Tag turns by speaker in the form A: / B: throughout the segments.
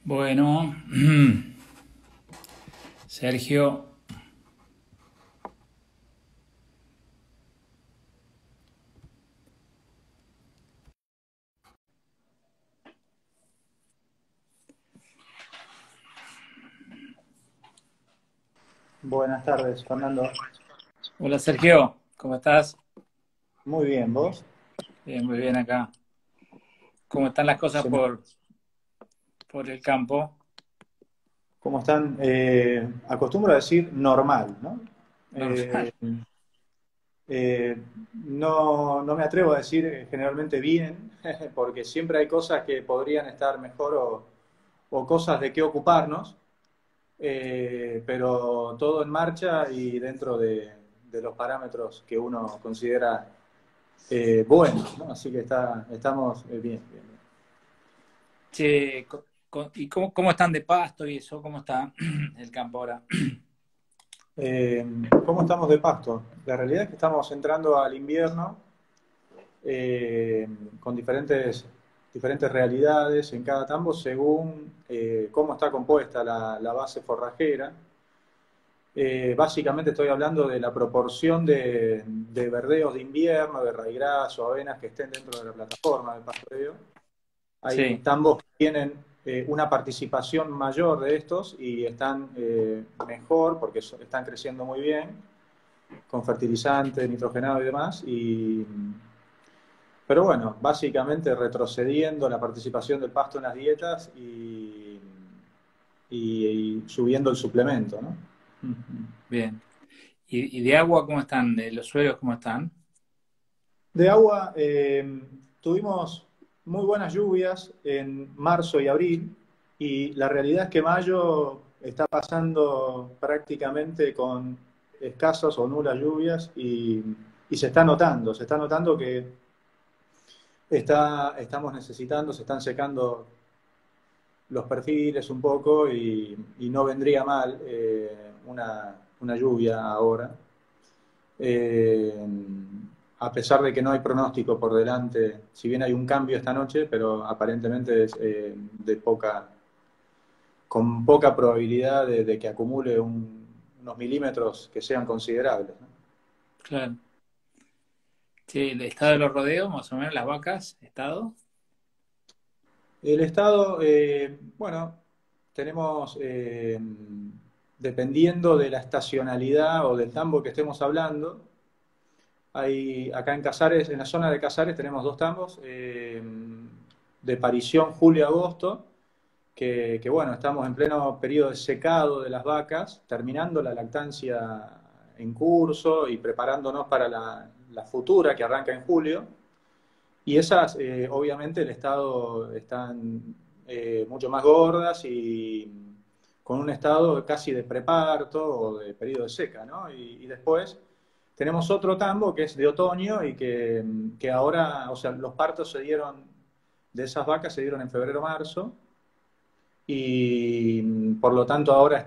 A: Bueno, Sergio,
B: Buenas tardes, Fernando.
A: hola Sergio, ¿cómo estás?
B: Muy bien, ¿vos?
A: Bien, muy bien acá. ¿Cómo están las cosas
B: Se me-
A: por el campo?
B: ¿Cómo están? Acostumbro a decir normal, ¿no?
A: Normal.
B: Eh, no me atrevo a decir generalmente bien, porque siempre hay cosas que podrían estar mejor o cosas de qué ocuparnos, pero todo en marcha y dentro de los parámetros que uno considera buenos, ¿no? Así que estamos bien, bien, bien.
A: Che, ¿y cómo están de pasto y eso? ¿Cómo está el campo ahora?
B: Eh, ¿Cómo estamos de pasto? La realidad es que estamos entrando al invierno eh, con diferentes realidades en cada tambo según cómo está compuesta la base forrajera. Básicamente estoy hablando de la proporción de verdeos de invierno, de raigras o avenas que estén dentro de la plataforma del pastoreo. Hay
A: Sí,
B: tambos que tienen una participación mayor de estos y están mejor porque están creciendo muy bien con fertilizante, nitrogenado y demás. Pero bueno, básicamente retrocediendo la participación del pasto en las dietas y subiendo el suplemento, ¿no?
A: bien. ¿Y de agua cómo están? ¿De los suelos cómo están?
B: De agua, tuvimos muy buenas lluvias en marzo y abril, y la realidad es que mayo está pasando prácticamente con escasas o nulas lluvias y se está notando que estamos necesitando, se están secando los perfiles un poco y no vendría mal una lluvia ahora. Eh, a pesar de que no hay pronóstico por delante, si bien hay un cambio esta noche, pero aparentemente es con poca probabilidad de que acumule unos milímetros que sean considerables, ¿no?
A: Claro. Che, el estado de
B: Sí.
A: los rodeos, más o menos, las vacas, estado.
B: El estado, bueno, tenemos, dependiendo de la estacionalidad o del tambo que estemos hablando, acá en Casares, en la zona de Casares, tenemos dos tambos, de parición julio-agosto, bueno, estamos en pleno periodo de secado de las vacas, terminando la lactancia en curso y preparándonos para la futura que arranca en julio. Y esas, obviamente, el estado están mucho más gordas y con un estado casi de preparto o de periodo de seca, ¿no? Y después tenemos otro tambo que es de otoño y que ahora, o sea, los partos se dieron, de esas vacas se dieron en febrero-marzo y por lo tanto ahora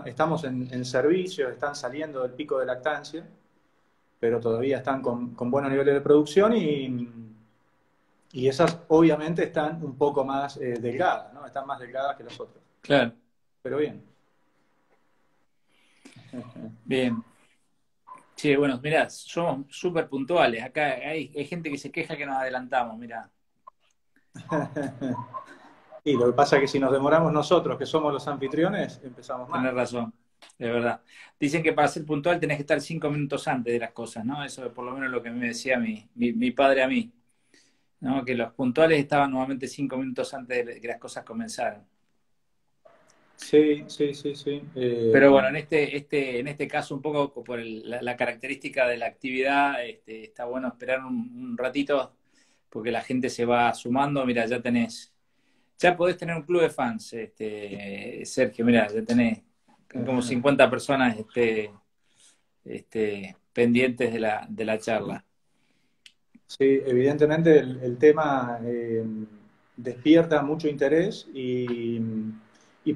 B: estamos en servicio, están saliendo del pico de lactancia, pero todavía están con buenos niveles de producción y esas obviamente están un poco más delgadas, ¿no? Están más delgadas que las otras.
A: Claro,
B: Pero bien.
A: bien. Che, bueno, mirá, somos súper puntuales. Acá hay gente que se queja que nos adelantamos, mirá.
B: Y lo que pasa es que si nos demoramos nosotros, que somos los anfitriones, empezamos mal.
A: Tenés razón, de verdad. Dicen que para ser puntual tenés que estar 5 minutos antes de las cosas, ¿no? Eso es por lo menos lo que me decía mi padre a mí, ¿no? Que los puntuales estaban nuevamente 5 minutos antes de que las cosas comenzaran.
B: Sí, sí, sí, sí.
A: Pero bueno, en este caso, un poco por la característica de la actividad, está bueno esperar un ratito porque la gente se va sumando. Mira, ya podés tener un club de fans, Sergio, mira, ya tenés como 50 personas pendientes de la charla.
B: Sí, evidentemente el tema despierta mucho interés y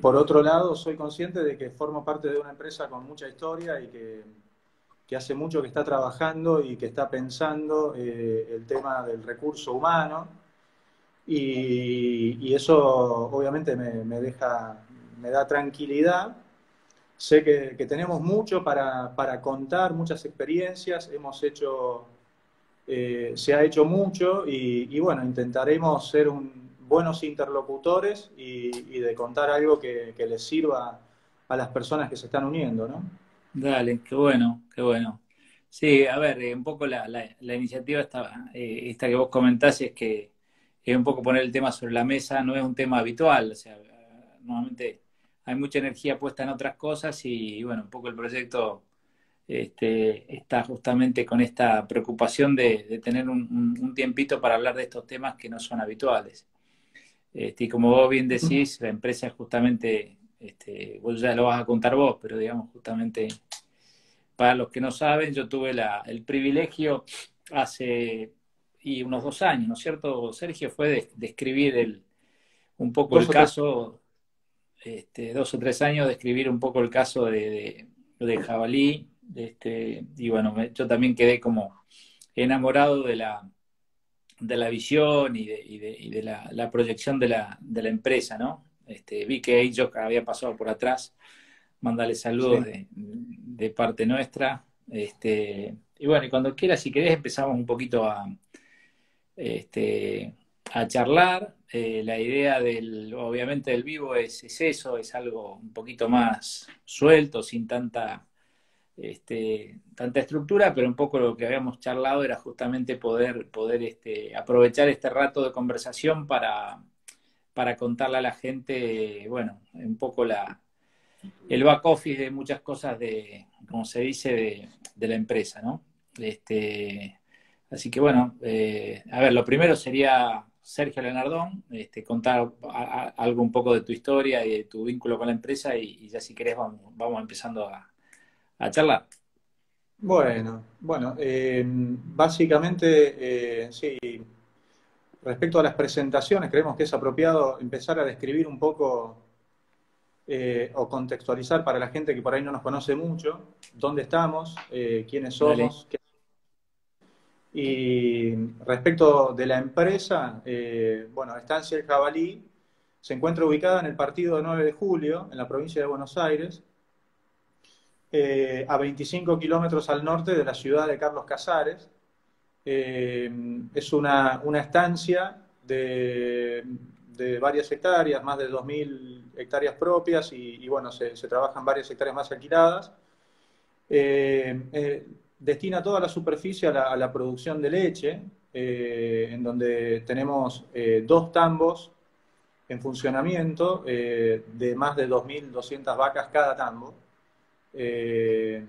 B: por otro lado soy consciente de que formo parte de una empresa con mucha historia y que hace mucho que está trabajando y que está pensando el tema del recurso humano y eso obviamente me da tranquilidad. Sé que tenemos mucho para contar, muchas experiencias, se ha hecho mucho y bueno, intentaremos ser buenos interlocutores y de contar algo que les sirva a las personas que se están uniendo, ¿no?
A: Dale, qué bueno, qué bueno. Sí, a ver, un poco la iniciativa esta que vos comentás es que es un poco poner el tema sobre la mesa, no es un tema habitual, o sea, normalmente hay mucha energía puesta en otras cosas y bueno, un poco el proyecto está justamente con esta preocupación de tener un tiempito para hablar de estos temas que no son habituales. Y como vos bien decís, la empresa es justamente, vos ya lo vas a contar vos, pero digamos justamente para los que no saben, yo tuve el privilegio hace unos 2 años, ¿no es cierto, Sergio? Fue de escribir un poco el
B: Dos o tres.
A: caso, 2 o 3 años de escribir un poco el caso de Jabalí, y bueno, yo también quedé como enamorado de la visión y de la proyección de la empresa, ¿no? Vi que ellos había pasado por atrás, mandarle saludos
B: Sí.
A: de parte nuestra. Y bueno, y cuando quieras, si querés, empezamos un poquito este, a charlar. La idea obviamente del vivo es eso, es algo un poquito más suelto, sin tanta estructura, pero un poco lo que habíamos charlado era justamente poder aprovechar este rato de conversación para contarle a la gente, bueno, un poco el back office de muchas cosas como se dice, de la empresa, ¿no? Así que bueno, a ver, lo primero sería Sergio Leonardón, contar algo un poco de tu historia y de tu vínculo con la empresa y ya si querés vamos empezando a charlar.
B: Bueno, básicamente, sí, respecto a las presentaciones, creemos que es apropiado empezar a describir un poco o contextualizar para la gente que por ahí no nos conoce mucho, dónde estamos, quiénes
A: Dale.
B: somos. Y respecto de la empresa, bueno, Estancia El Jabalí se encuentra ubicada en el partido 9 de Julio, en la provincia de Buenos Aires, a 25 kilómetros al norte de la ciudad de Carlos Casares. Es una estancia de varias hectáreas, más de 2.000 hectáreas propias y bueno, se trabajan varias hectáreas más alquiladas. Destina toda la superficie a la producción de leche, en donde tenemos dos tambos en funcionamiento de más de 2.200 vacas cada tambo. Eh,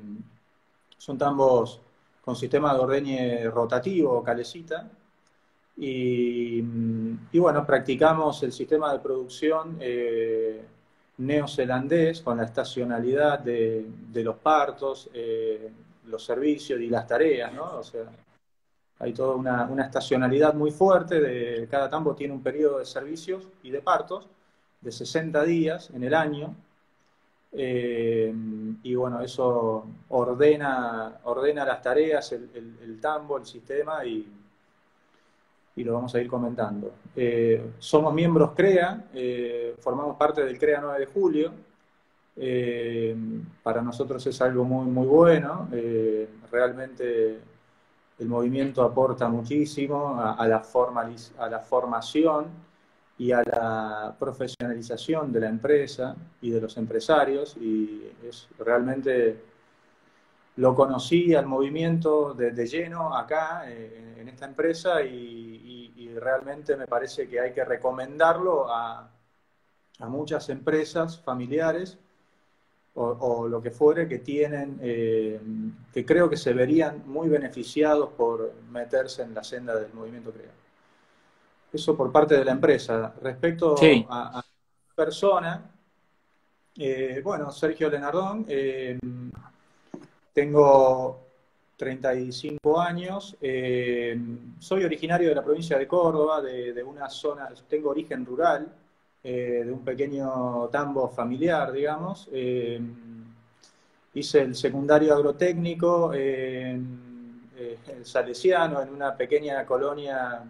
B: Son tambos con sistema de ordeñe rotativo, calecita, y bueno, practicamos el sistema de producción neozelandés con la estacionalidad de los partos, los servicios y las tareas, ¿no? O sea, hay toda una estacionalidad muy fuerte, cada tambo tiene un periodo de servicios y de partos de 60 días en el año, y bueno, eso ordena las tareas, el tambo, el sistema, y lo vamos a ir comentando. Somos miembros CREA, formamos parte del CREA 9 de Julio. Para nosotros es algo muy, muy bueno. Realmente el movimiento aporta muchísimo a la formación y a la profesionalización de la empresa y de los empresarios, y es realmente lo conocí al movimiento de lleno acá, en esta empresa, y realmente me parece que hay que recomendarlo a muchas empresas familiares o lo que fuere que tienen, que creo que se verían muy beneficiados por meterse en la senda del movimiento CREA. Eso por parte de la empresa. Respecto
A: Sí,
B: a persona, bueno, Sergio Lenardón, tengo 35 años, soy originario de la provincia de Córdoba, de una zona, tengo origen rural, de un pequeño tambo familiar, digamos. Hice el secundario agrotécnico en el Salesiano, en una pequeña colonia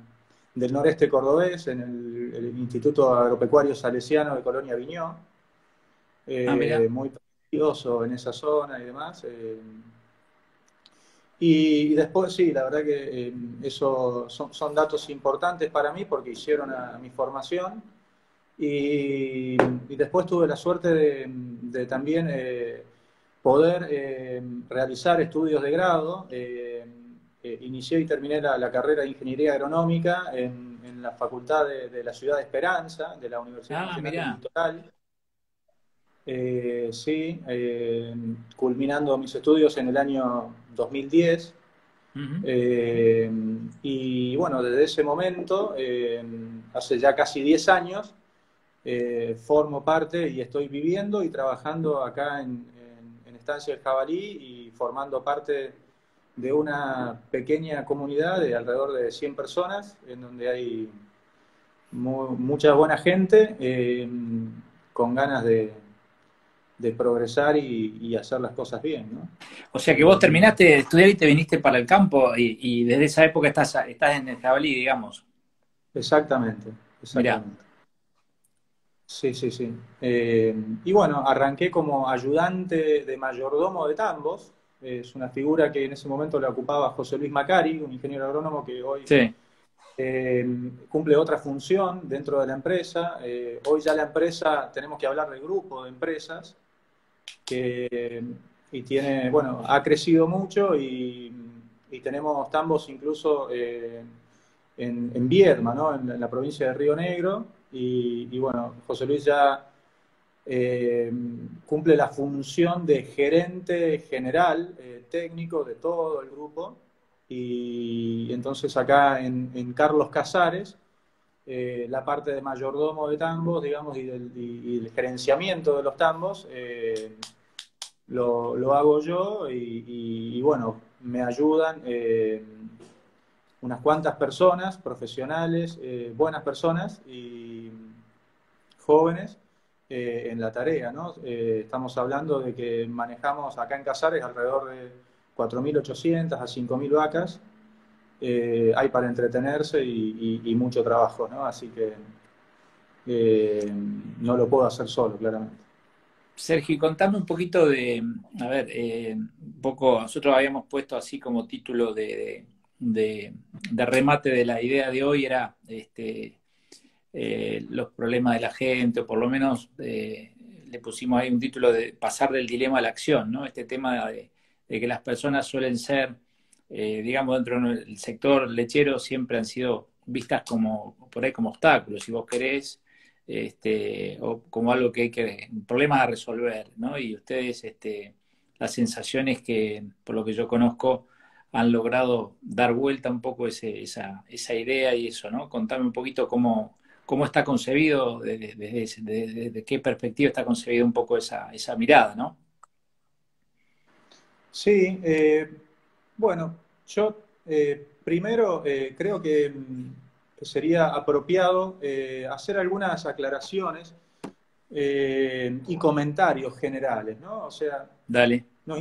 B: del noreste cordobés, en el Instituto Agropecuario Salesiano de Colonia Viñó,
A: Ah, mira.
B: muy prestigioso en esa zona y demás. Y después, sí, la verdad que eso son datos importantes para mí porque hicieron a mi formación. Y después tuve la suerte de también poder realizar estudios de grado. Inicié y terminé la carrera de Ingeniería Agronómica en la Facultad de la Ciudad de Esperanza, de la Universidad
A: Ah,
B: Nacional del
A: mira.
B: Litoral. Sí, culminando mis estudios en el año 2010.
A: Ujú.
B: Eh, y bueno, desde ese momento, hace ya casi 10 años, formo parte y estoy viviendo y trabajando acá en Estancia del Jabalí y formando parte de una pequeña comunidad de alrededor de 100 personas, en donde hay mucha buena gente con ganas de progresar y hacer las cosas bien, ¿no?
A: O sea que vos
B: Eh,
A: terminaste de estudiar y te viniste para el campo y desde esa época estás en el Jabalí, digamos.
B: exactamente,
A: Mirá.
B: exactamente. Sí, sí, sí. Y bueno, arranqué como ayudante de mayordomo de tambos. Es una figura que en ese momento la ocupaba José Luis Macari, un ingeniero agrónomo que hoy
A: Sí.
B: cumple otra función dentro de la empresa. Hoy ya la empresa, tenemos que hablar del grupo de empresas, que, y tiene, bueno, ha crecido mucho y tenemos tambos incluso en Viedma, ¿no? En la provincia de Río Negro. Y bueno, José Luis ya eh, cumple la función de gerente general técnico de todo el grupo. Y entonces acá en Carlos Casares, la parte de mayordomo de tambos, digamos, y el gerenciamiento de los tambos, lo hago yo y bueno, me ayudan unas cuantas personas, profesionales, buenas personas y jóvenes en la tarea, ¿no? Estamos hablando de que manejamos acá en Casares alrededor de 4.800 a 5.000 vacas. Hay para entretenerse y mucho trabajo, ¿no? Así que eh, no lo puedo hacer solo, claramente.
A: Sergio, contame un poquito a ver, un poco, nosotros habíamos puesto así como título de remate de la idea de hoy era los problemas de la gente, o por lo menos le pusimos ahí un título de pasar del dilema a la acción, ¿no? Este tema de que las personas suelen ser, digamos, dentro del sector lechero siempre han sido vistas como, por ahí como obstáculos, si vos querés, o como algo que hay que, un problema a resolver, ¿no? Y ustedes, la sensación es que, por lo que yo conozco, han logrado dar vuelta un poco esa idea y eso, ¿no? Contame un poquito cómo está concebido, desde qué perspectiva está concebido un poco esa mirada, ¿no?
B: Sí, bueno, yo primero creo que sería apropiado hacer algunas aclaraciones y comentarios generales, ¿no? O sea,
A: Dale.
B: nos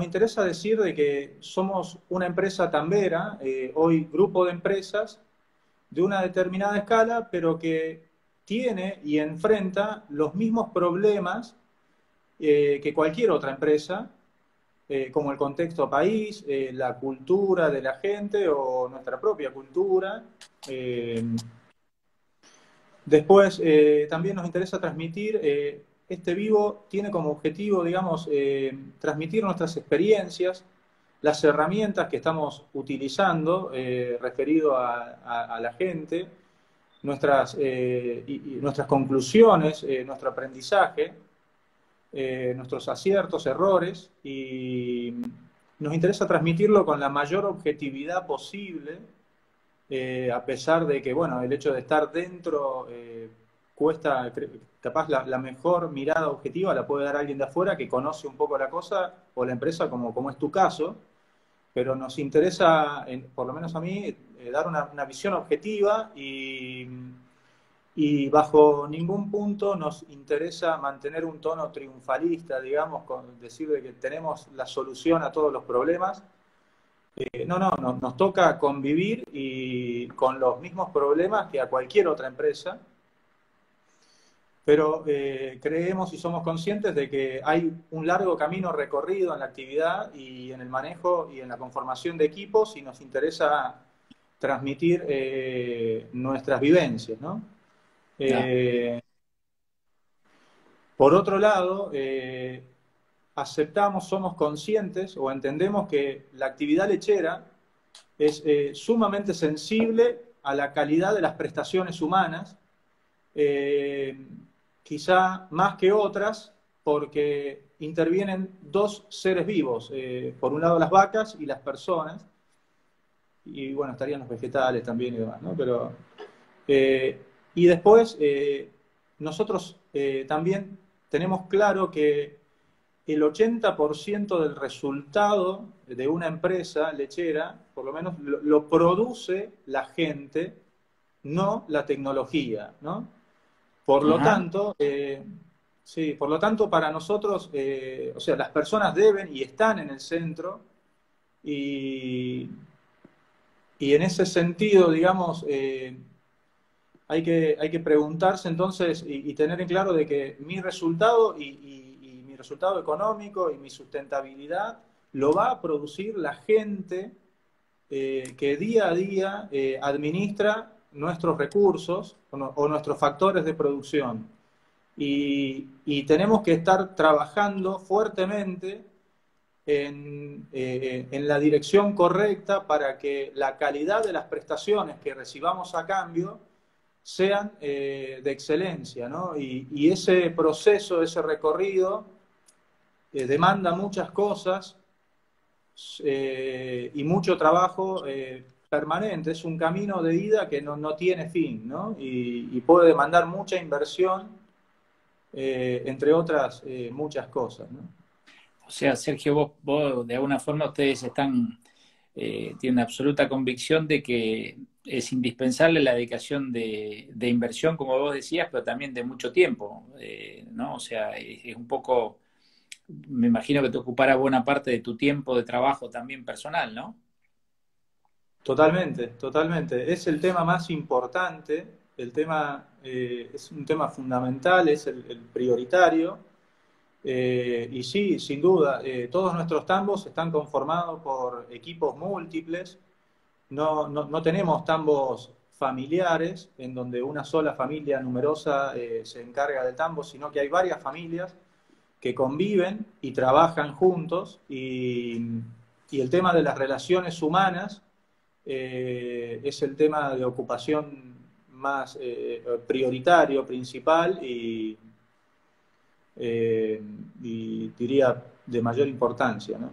B: interesa decir de que somos una empresa tambera, hoy grupo de empresas de una determinada escala, pero que tiene y enfrenta los mismos problemas que cualquier otra empresa, como el contexto país, la cultura de la gente o nuestra propia cultura. Eh, Después, también nos interesa transmitir, este vivo tiene como objetivo, digamos, transmitir nuestras experiencias, las herramientas que estamos utilizando referido a la gente, nuestras conclusiones, nuestro aprendizaje, nuestros aciertos, errores, y nos interesa transmitirlo con la mayor objetividad posible, a pesar de que, bueno, el hecho de estar dentro cuesta, capaz la mejor mirada objetiva la puede dar alguien de afuera que conoce un poco la cosa o la empresa, como es tu caso, pero nos interesa, por lo menos a mí, dar una visión objetiva y bajo ningún punto nos interesa mantener un tono triunfalista, digamos, con decir de que tenemos la solución a todos los problemas, Nos toca convivir y con los mismos problemas que a cualquier otra empresa, pero creemos y somos conscientes de que hay un largo camino recorrido en la actividad y en el manejo y en la conformación de equipos y nos interesa transmitir nuestras vivencias, ¿no?
A: Ya.
B: Eh, por otro lado, aceptamos, somos conscientes o entendemos que la actividad lechera es sumamente sensible a la calidad de las prestaciones humanas, eh, quizá más que otras, porque intervienen dos seres vivos, por un lado las vacas y las personas, y bueno, estarían los vegetales también y demás, ¿no? Pero, eh, y después, nosotros también tenemos claro que el 80% del resultado de una empresa lechera, por lo menos lo produce la gente, no la tecnología, ¿no? Por lo
A: Ajá.
B: tanto, sí, por lo tanto, para nosotros, o sea, las personas deben y están en el centro y, y en ese sentido, digamos, hay que preguntarse entonces y tener en claro de que mi resultado y mi resultado económico y mi sustentabilidad lo va a producir la gente que día a día administra nuestros recursos o nuestros factores de producción. Y tenemos que estar trabajando fuertemente en la dirección correcta para que la calidad de las prestaciones que recibamos a cambio sean de excelencia, ¿no? Y ese proceso, ese recorrido, demanda muchas cosas y mucho trabajo permanente. Es un camino de ida que no tiene fin, ¿no? Y puede demandar mucha inversión, entre otras muchas cosas, ¿no?
A: O sea, Sergio, vos de alguna forma ustedes están, tienen absoluta convicción de que es indispensable la dedicación de inversión, como vos decías, pero también de mucho tiempo, ¿no? O sea, es un poco, me imagino que te ocupará buena parte de tu tiempo de trabajo también personal, ¿no?
B: Totalmente, totalmente. Es el tema más importante, el tema es un tema fundamental, es el prioritario. Y sí, sin duda, todos nuestros tambos están conformados por equipos múltiples. No tenemos tambos familiares en donde una sola familia numerosa se encarga del tambo, sino que hay varias familias que conviven y trabajan juntos y el tema de las relaciones humanas es el tema de ocupación más prioritario, principal eh, y diría de mayor importancia, ¿no?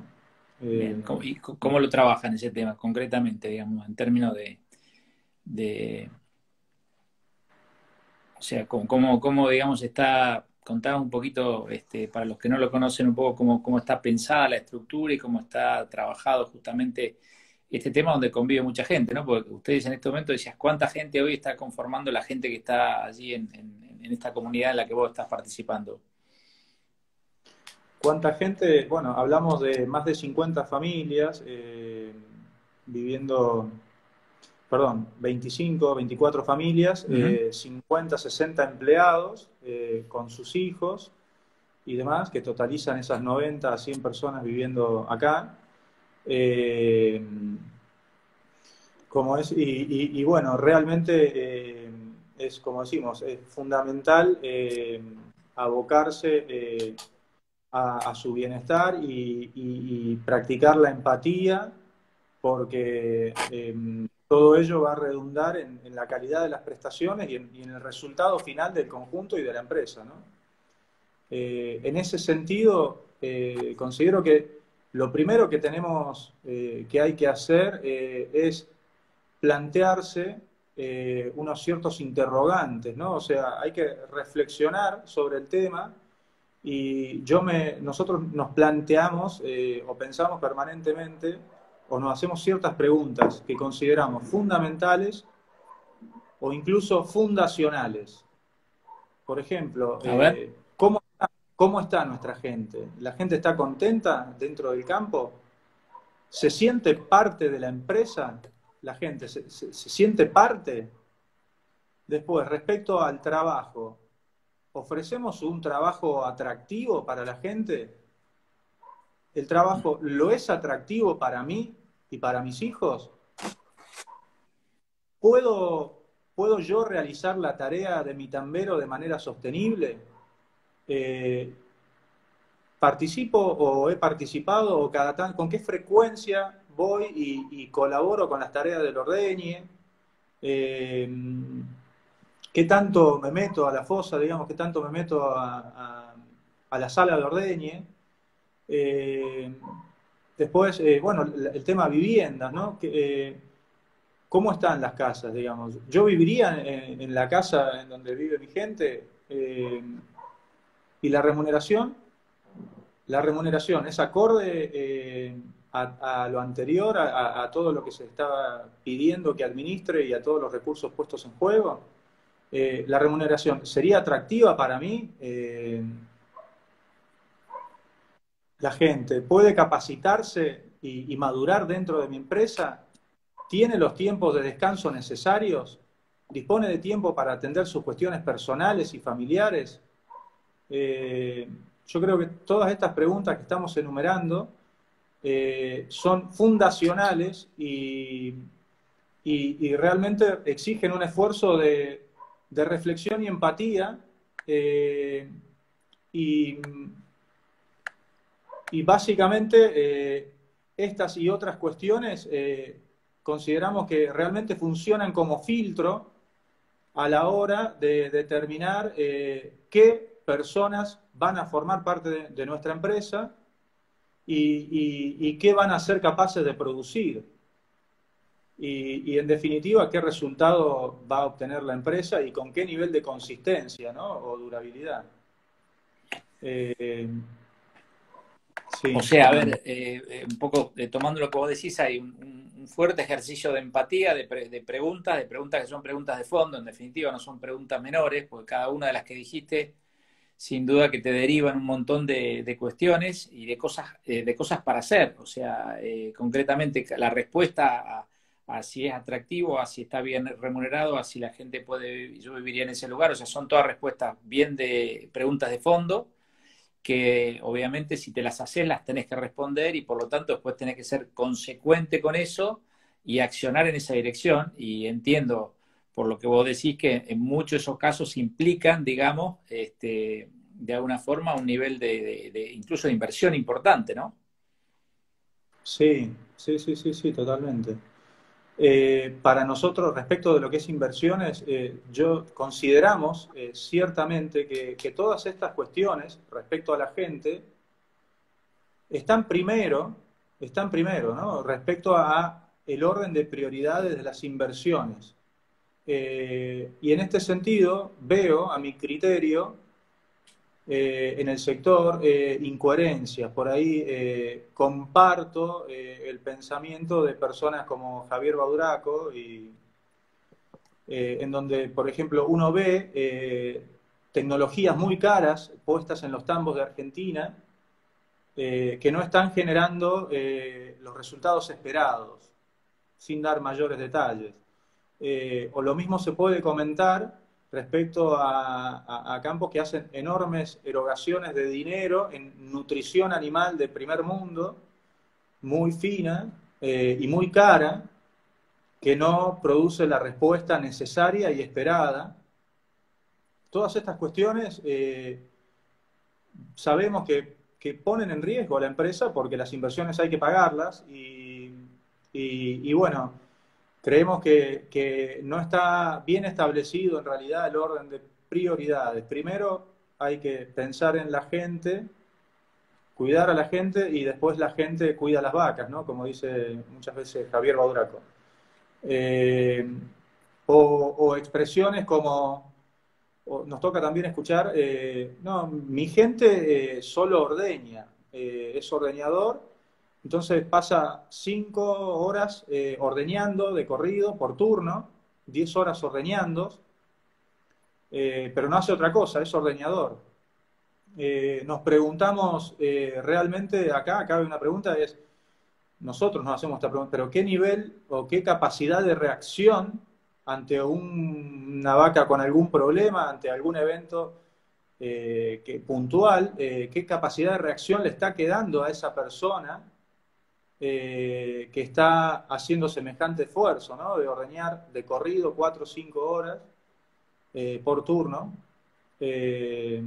A: Bien, ¿y cómo lo trabajan ese tema concretamente, digamos, en términos de o sea, cómo, digamos, está, contaba un poquito, para los que no lo conocen, un poco cómo está pensada la estructura y cómo está trabajado justamente este tema donde convive mucha gente, ¿no? Porque ustedes en este momento decías, ¿cuánta gente hoy está conformando la gente que está allí en esta comunidad en la que vos estás participando?
B: ¿Cuánta gente? Bueno, hablamos de más de 50 familias viviendo, perdón, 25, 24 familias,
A: Ujú.
B: 50, 60 empleados con sus hijos y demás, que totalizan esas 90 a 100 personas viviendo acá. Eh, como es, y bueno, realmente es como decimos, es fundamental abocarse a su bienestar y practicar la empatía, porque todo ello va a redundar en la calidad de las prestaciones y en el resultado final del conjunto y de la empresa, ¿no? En ese sentido, considero que lo primero que tenemos que hay que hacer es plantearse unos ciertos interrogantes, ¿no? O sea, hay que reflexionar sobre el tema y nosotros nos planteamos o pensamos permanentemente o nos hacemos ciertas preguntas que consideramos fundamentales o incluso fundacionales. Por ejemplo,
A: A ver.
B: ¿cómo está nuestra gente? ¿La gente está contenta dentro del campo? ¿Se siente parte de la empresa? La gente, ¿se siente parte? Después, respecto al trabajo, ¿ofrecemos un trabajo atractivo para la gente? ¿El trabajo lo es atractivo para mí y para mis hijos? ¿Puedo yo realizar la tarea de mi tambero de manera sostenible? Eh, ¿Participo o he participado o con qué frecuencia voy y colaboro con las tareas del ordeñe? Eh, ¿Qué tanto me meto a la fosa, digamos, qué tanto me meto a la sala de ordeñe? Eh, Después, bueno, el tema viviendas, ¿no? ¿Cómo están las casas, digamos? Yo viviría en la casa en donde vive mi gente, y la remuneración es acorde a lo anterior, a todo lo que se estaba pidiendo que administre y a todos los recursos puestos en juego. La remuneración sería atractiva para mí. La gente puede capacitarse y madurar dentro de mi empresa, tiene los tiempos de descanso necesarios, dispone de tiempo para atender sus cuestiones personales y familiares. Eh, yo creo que todas estas preguntas que estamos enumerando son fundacionales y realmente exigen un esfuerzo de reflexión y empatía, eh, y, y básicamente estas y otras cuestiones consideramos que realmente funcionan como filtro a la hora de determinar qué personas van a formar parte de nuestra empresa y qué van a ser capaces de producir. Y en definitiva, qué resultado va a obtener la empresa y con qué nivel de consistencia, ¿no? O durabilidad. Eh,
A: O
B: sí,
A: sea, a ver, un poco tomando lo que vos decís, hay un fuerte ejercicio de empatía, de preguntas que son preguntas de fondo, en definitiva no son preguntas menores, porque cada una de las que dijiste, sin duda que te derivan un montón de cuestiones y de cosas para hacer. O sea, concretamente la respuesta a si es atractivo, a si está bien remunerado, a si la gente puede, yo viviría en ese lugar, o sea, son todas respuestas bien de preguntas de fondo que obviamente si te las haces las tenés que responder y por lo tanto después tenés que ser consecuente con eso y accionar en esa dirección. Y entiendo por lo que vos decís que en muchos de esos casos implican, digamos, de alguna forma un nivel incluso de inversión importante, ¿no?
B: sí, sí, sí, sí, sí, totalmente. Para nosotros, respecto de lo que es inversiones, yo consideramos ciertamente que todas estas cuestiones respecto a la gente están primero, ¿no? Respecto a el orden de prioridades de las inversiones. Y en este sentido veo, a mi criterio, en el sector incoherencias. Por ahí comparto el pensamiento de personas como Javier Bauduraco, en donde, por ejemplo, uno ve tecnologías muy caras puestas en los tambos de Argentina, que no están generando los resultados esperados, sin dar mayores detalles. O lo mismo se puede comentar respecto a campos que hacen enormes erogaciones de dinero en nutrición animal de primer mundo, muy fina y muy cara, que no produce la respuesta necesaria y esperada. Todas estas cuestiones sabemos que ponen en riesgo a la empresa porque las inversiones hay que pagarlas y bueno, creemos que no está bien establecido en realidad el orden de prioridades. Primero hay que pensar en la gente, cuidar a la gente y después la gente cuida a las vacas, ¿no? Como dice muchas veces Javier Bauduraco. Eh, o expresiones como, nos toca también escuchar, no, mi gente solo ordeña, es ordeñador, entonces pasa 5 horas ordeñando de corrido por turno, 10 horas ordeñando, pero no hace otra cosa, es ordeñador. Nos preguntamos realmente, acá cabe una pregunta, es, nosotros nos hacemos esta pregunta, pero ¿qué nivel o qué capacidad de reacción ante una vaca con algún problema, ante algún evento puntual, qué capacidad de reacción le está quedando a esa persona que está haciendo semejante esfuerzo, ¿no? De ordeñar de corrido 4 o 5 horas por turno? Eh,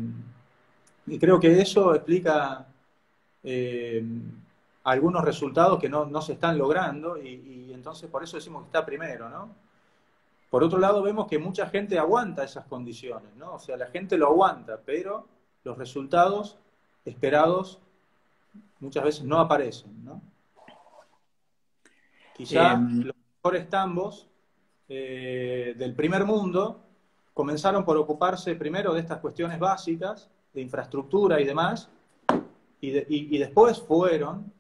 B: y creo que eso explica eh, algunos resultados que no se están logrando y entonces por eso decimos que está primero, ¿no? Por otro lado, vemos que mucha gente aguanta esas condiciones, ¿no? O sea, la gente lo aguanta, pero los resultados esperados muchas veces no aparecen, ¿no?
A: Eh,
B: Quizá los mejores tambos del primer mundo comenzaron por ocuparse primero de estas cuestiones básicas, de infraestructura y demás, y después fueron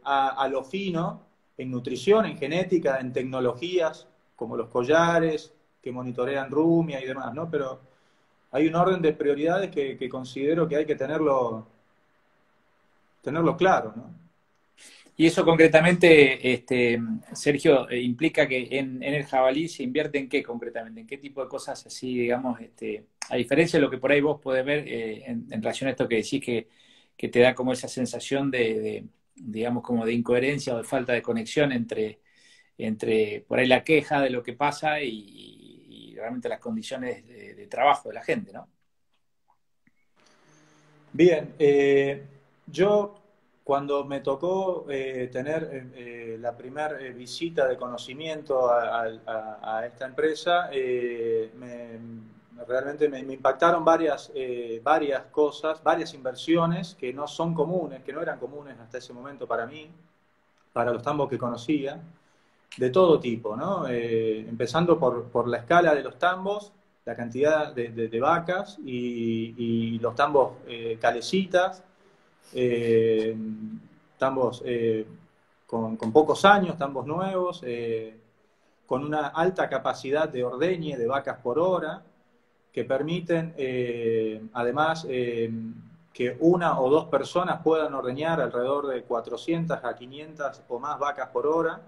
B: a lo fino en nutrición, en genética, en tecnologías, como los collares que monitorean rumia y demás, ¿no? Pero hay un orden de prioridades que considero que hay que tenerlo claro, ¿no?
A: y eso concretamente, Sergio, implica que en el jabalí se invierte en qué concretamente, en qué tipo de cosas así, digamos, a diferencia de lo que por ahí vos podés ver en relación a esto que decís que te da como esa sensación digamos, como de incoherencia o de falta de conexión entre por ahí la queja de lo que pasa y realmente las condiciones de trabajo de la gente, ¿no?
B: Bien, yo cuando me tocó tener la primera visita de conocimiento a esta empresa, realmente me impactaron varias cosas, varias inversiones que no son comunes, que no eran comunes hasta ese momento para mí, para los tambos que conocía, de todo tipo, ¿no? Empezando por la escala de los tambos, la cantidad de vacas y los tambos calecitas, eh, tambos con pocos años, tambos nuevos, con una alta capacidad de ordeñe de vacas por hora, que permiten además que una o dos personas puedan ordeñar alrededor de 400 a 500 o más vacas por hora,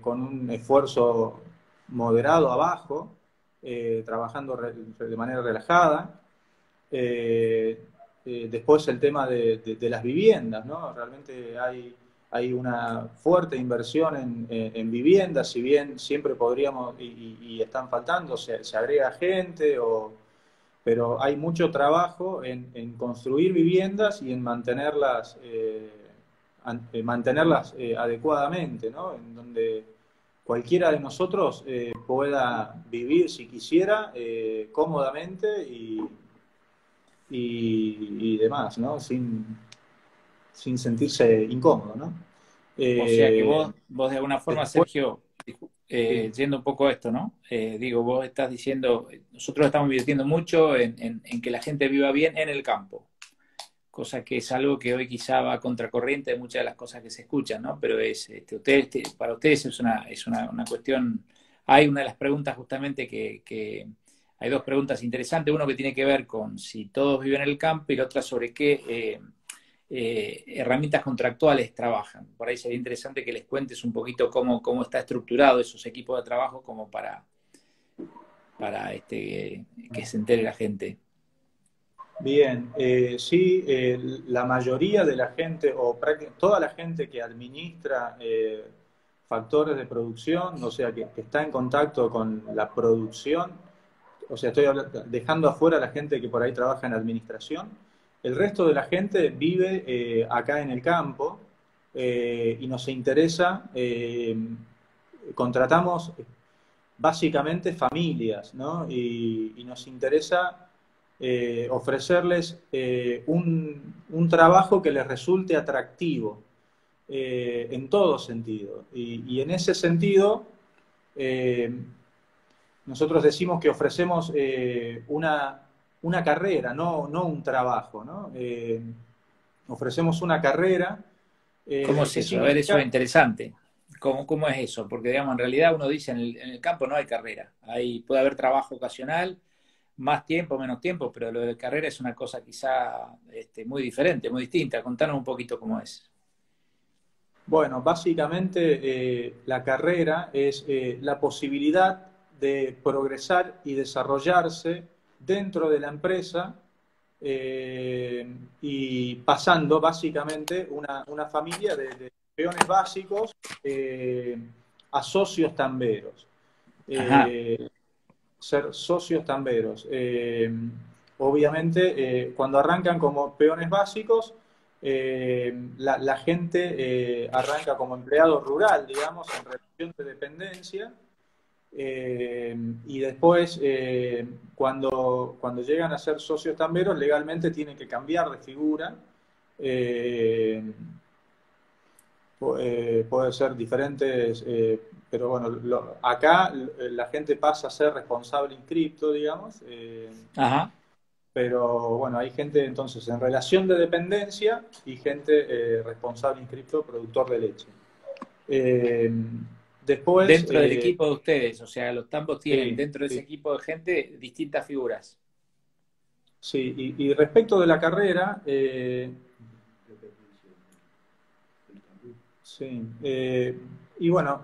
B: con un esfuerzo moderado abajo, trabajando de manera relajada. Eh, Después el tema de las viviendas, ¿no? Realmente hay una fuerte inversión en viviendas, si bien siempre podríamos, y están faltando, se agrega gente, pero hay mucho trabajo en construir viviendas y en mantenerlas adecuadamente, ¿no? En donde cualquiera de nosotros pueda vivir, si quisiera, cómodamente y demás, ¿no? Sin sentirse incómodo, ¿no?
A: O sea que
B: Eh,
A: vos de alguna forma,
B: Después,
A: Sergio,
B: sí.
A: yendo un poco a esto, ¿no? Digo, vos estás diciendo, nosotros estamos invirtiendo mucho en que la gente viva bien en el campo, cosa que es algo que hoy quizá va a contracorriente de muchas de las cosas que se escuchan, ¿no? Pero para ustedes es una cuestión, hay una de las preguntas justamente hay dos preguntas interesantes, uno que tiene que ver con si todos viven en el campo y la otra sobre qué herramientas contractuales trabajan. Por ahí sería interesante que les cuentes un poquito cómo está estructurado esos equipos de trabajo como para que se entere la gente.
B: Bien, sí, la mayoría de la gente, o toda la gente que administra factores de producción, o sea, que está en contacto con la producción, o sea, dejando afuera a la gente que por ahí trabaja en administración, el resto de la gente vive acá en el campo y nos interesa, contratamos básicamente familias, ¿no? Y nos interesa ofrecerles un trabajo que les resulte atractivo en todo sentido. Y en ese sentido, eh, nosotros decimos que ofrecemos una carrera, no un trabajo, ¿no? Ofrecemos una carrera
A: ¿Cómo es
B: que
A: eso? A ver, eso es
B: significa.
A: interesante. ¿Cómo es eso? Porque, digamos, en realidad uno dice, en el campo no hay carrera. Puede haber trabajo ocasional, más tiempo, menos tiempo, pero lo de carrera es una cosa quizá muy diferente, muy distinta. Contanos un poquito cómo es.
B: Bueno, básicamente la carrera es la posibilidad de progresar y desarrollarse dentro de la empresa y pasando básicamente una familia de peones básicos a socios tamberos.
A: Ajá.
B: Eh, Ser socios tamberos. Obviamente, cuando arrancan como peones básicos, la gente arranca como empleado rural, digamos, en relación de dependencia, y después, cuando llegan a ser socios tamberos, legalmente tienen que cambiar de figura. Eh, Puede ser diferentes, pero bueno, acá la gente pasa a ser responsable inscripto, digamos,
A: Ajá.
B: pero bueno, hay gente entonces en relación de dependencia y gente responsable inscripto, productor de leche. Eh, Después,
A: Dentro del equipo de ustedes, o sea, los tambos tienen
B: sí,
A: dentro de ese
B: sí,
A: equipo de gente distintas figuras.
B: sí, y respecto de la carrera, sí. Y bueno,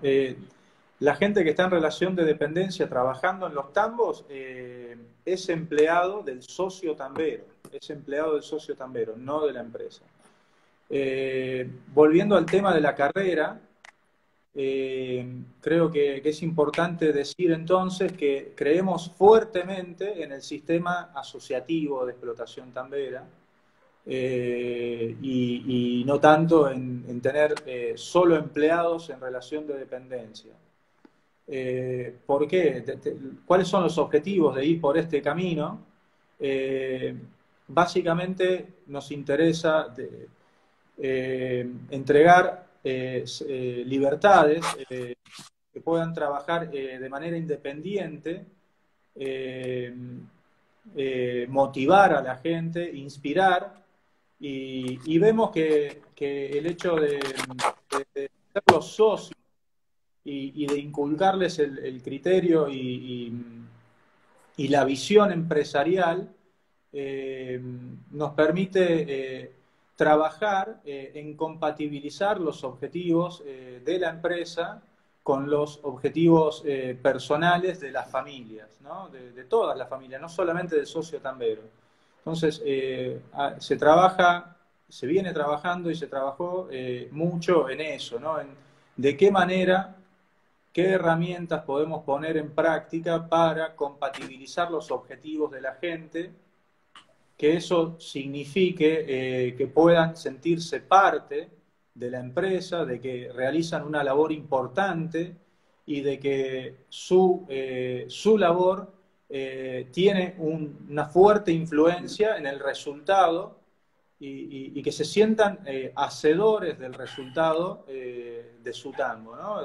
B: la gente que está en relación de dependencia trabajando en los tambos es empleado del socio tambero, es empleado del socio tambero, no de la empresa. Volviendo al tema de la carrera, creo que es importante decir entonces que creemos fuertemente en el sistema asociativo de explotación tambera, y no tanto en tener solo empleados en relación de dependencia. ¿Por qué? ¿Cuáles son los objetivos de ir por este camino? Eh, Básicamente nos interesa entregar libertades que puedan trabajar de manera independiente, eh, motivar a la gente, inspirar, y vemos que el hecho de ser los socios y de inculcarles el criterio y la visión empresarial nos permite trabajar en compatibilizar los objetivos de la empresa con los objetivos personales de las familias, ¿no? De todas las familias, no solamente del socio tambero. Entonces, se viene trabajando y se trabajó mucho en eso, ¿no? En de qué manera, qué herramientas podemos poner en práctica para compatibilizar los objetivos de la gente, que eso signifique que puedan sentirse parte de la empresa, de que realizan una labor importante y de que su labor tiene una fuerte influencia en el resultado y que se sientan hacedores del resultado de su tango, ¿no?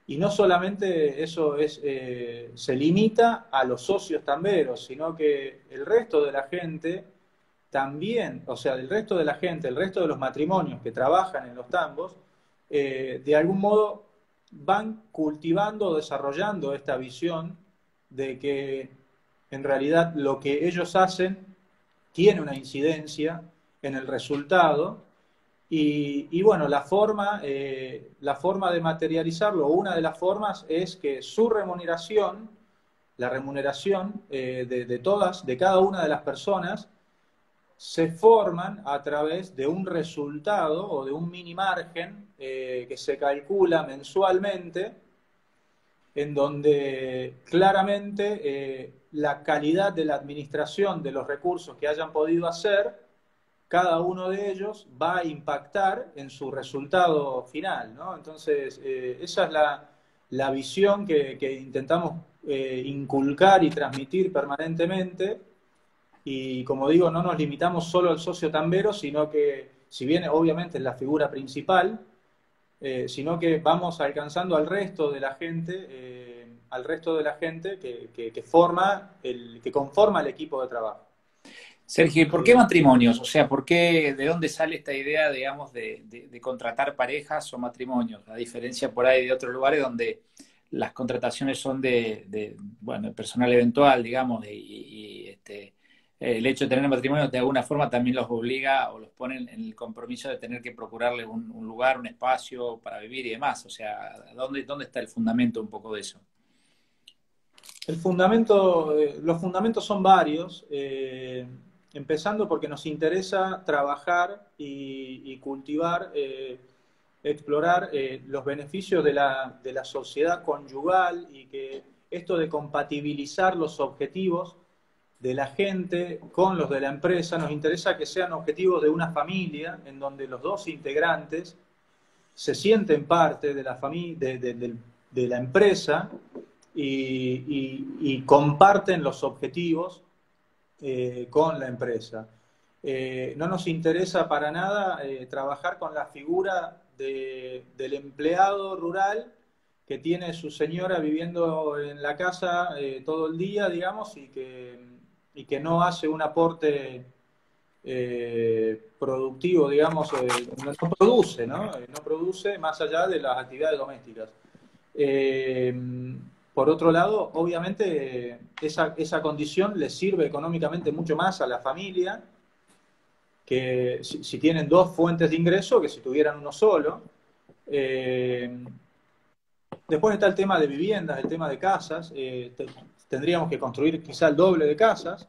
B: Y no solamente eso se limita a los socios tamberos, sino que el resto de la gente también, o sea, el resto de la gente, el resto de los matrimonios que trabajan en los tambos, de algún modo van cultivando o desarrollando esta visión de que en realidad lo que ellos hacen tiene una incidencia en el resultado bueno, la forma de materializarlo, una de las formas es que su remuneración, la remuneración de cada una de las personas, se forman a través de un resultado o de un mini margen que se calcula mensualmente, en donde claramente la calidad de la administración de los recursos que hayan podido hacer, cada uno de ellos va a impactar en su resultado final, ¿no? Entonces, esa es la visión que intentamos inculcar y transmitir permanentemente. Y como digo, no nos limitamos solo al socio tambero, sino que, si bien obviamente es la figura principal, sino que vamos alcanzando al resto de la gente que conforma el equipo de trabajo.
A: Sergio, ¿y por qué
B: Eh,
A: matrimonios? O sea, ¿de dónde sale esta idea, digamos, de contratar parejas o matrimonios? A diferencia por ahí de otros lugares donde las contrataciones son bueno, personal eventual, digamos, el hecho de tener matrimonio de alguna forma también los obliga o los pone en el compromiso de tener que procurarle un lugar, un espacio para vivir y demás. O sea, ¿dónde está el fundamento un poco de eso?
B: El fundamento, los fundamentos son varios, empezando porque nos interesa trabajar y cultivar, explorar los beneficios de la sociedad conyugal y que esto de compatibilizar los objetivos de la gente con los de la empresa, nos interesa que sean objetivos de una familia en donde los dos integrantes se sienten parte de la familia, de la empresa y comparten los objetivos con la empresa. No nos interesa para nada trabajar con la figura del empleado rural que tiene su señora viviendo en la casa todo el día, digamos, y que no hace un aporte productivo, digamos, no produce, ¿no? No produce más allá de las actividades domésticas. Por otro lado, obviamente, esa condición le sirve económicamente mucho más a la familia que si tienen dos fuentes de ingreso que si tuvieran uno solo. Después está el tema de viviendas, el tema de casas. Tendríamos que construir quizá el doble de casas.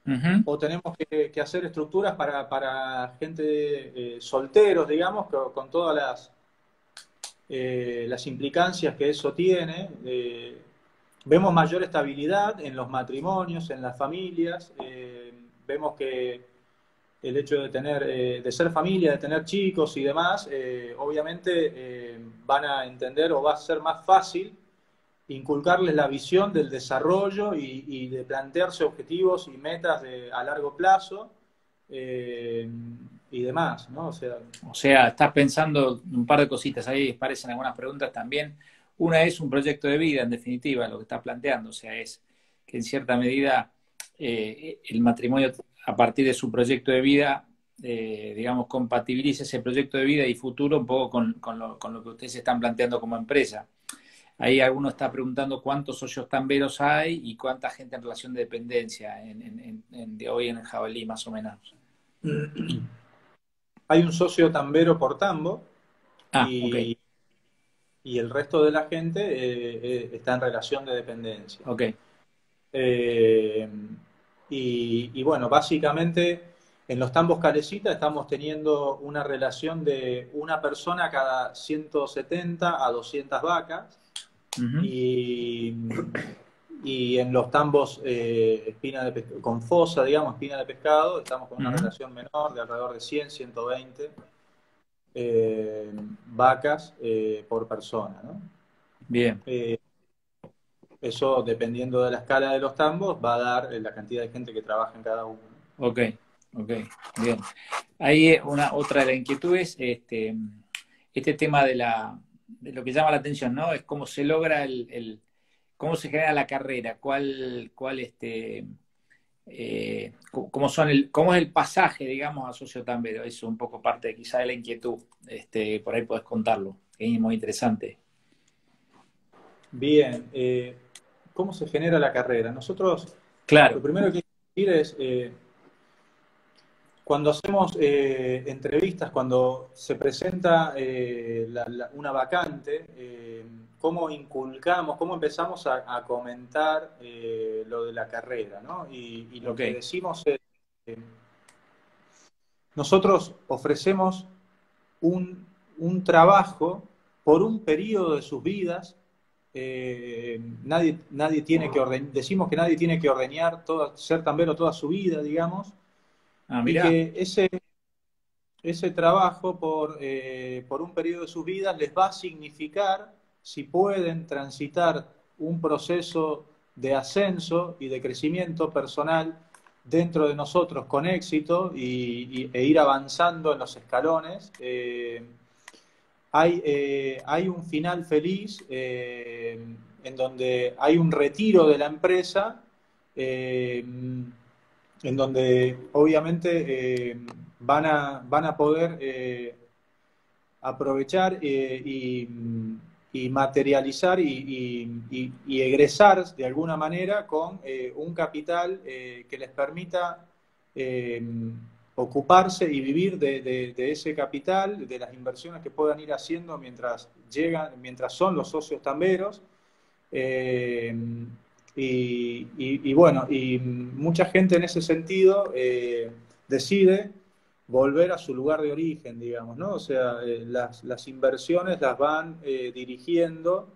A: Ujú.
B: O tenemos que hacer estructuras para gente solteros, digamos, con todas las implicancias que eso tiene. Vemos mayor estabilidad en los matrimonios, en las familias. Vemos que el hecho de tener, de ser familia, de tener chicos y demás, obviamente van a entender o va a ser más fácil inculcarles la visión del desarrollo y de plantearse objetivos y metas a largo plazo y demás, ¿no?
A: O sea, estás pensando un par de cositas ahí, parecen algunas preguntas también. Una es un proyecto de vida, en definitiva, lo que estás planteando. O sea, es que en cierta medida el matrimonio, a partir de su proyecto de vida, digamos, compatibilice ese proyecto de vida y futuro un poco con lo que ustedes están planteando como empresa. Ahí alguno está preguntando cuántos socios tamberos hay y cuánta gente en relación de dependencia de hoy en el Jabalí, más o menos.
B: Hay un socio tambero por tambo
A: Ah, ok,
B: y, y el resto de la gente está en relación de dependencia.
A: ok.
B: Eh, y bueno, básicamente en los tambos Calecita estamos teniendo una relación de una persona cada 170 a 200 vacas.
A: Ujú.
B: Y, y en los tambos con fosa, digamos, espina de pescado, estamos con una
A: Ujú.
B: relación menor de alrededor de 100, 120 vacas por persona, ¿no?
A: Bien,
B: Eh, Eso, dependiendo de la escala de los tambos, va a dar la cantidad de gente que trabaja en cada uno, ¿no?
A: ok, ok, bien. Ahí una otra de las inquietudes, este tema de lo que llama la atención, ¿no? Es cómo se logra cómo se genera la carrera, cómo es el pasaje, digamos, a socio tambero. Eso es un poco parte quizá de la inquietud. Por ahí podés contarlo, que es muy interesante.
B: Bien, ¿cómo se genera la carrera? Nosotros, lo
A: Claro.
B: primero que hay que decir es, cuando hacemos entrevistas, cuando se presenta una vacante, cómo inculcamos, cómo empezamos a comentar lo de la carrera, ¿no? Y lo
A: Ok.
B: que decimos es, eh, nosotros ofrecemos un, un trabajo por un periodo de sus vidas. Nadie tiene que decimos que nadie tiene que ordeñar, ser tambero toda su vida, digamos,
A: Ah,
B: y
A: mirá.
B: que ese trabajo por un periodo de sus vidas les va a significar, si pueden transitar un proceso de ascenso y de crecimiento personal dentro de nosotros con éxito e ir avanzando en los escalones, hay un final feliz en donde hay un retiro de la empresa, en donde obviamente van a poder aprovechar y materializar y egresar de alguna manera con un capital que les permita eh, ocuparse y vivir de ese capital, de las inversiones que puedan ir haciendo mientras llegan, mientras son los socios tamberos. Eh, y bueno, y mucha gente en ese sentido decide volver a su lugar de origen, digamos, ¿no? O sea, las inversiones las van dirigiendo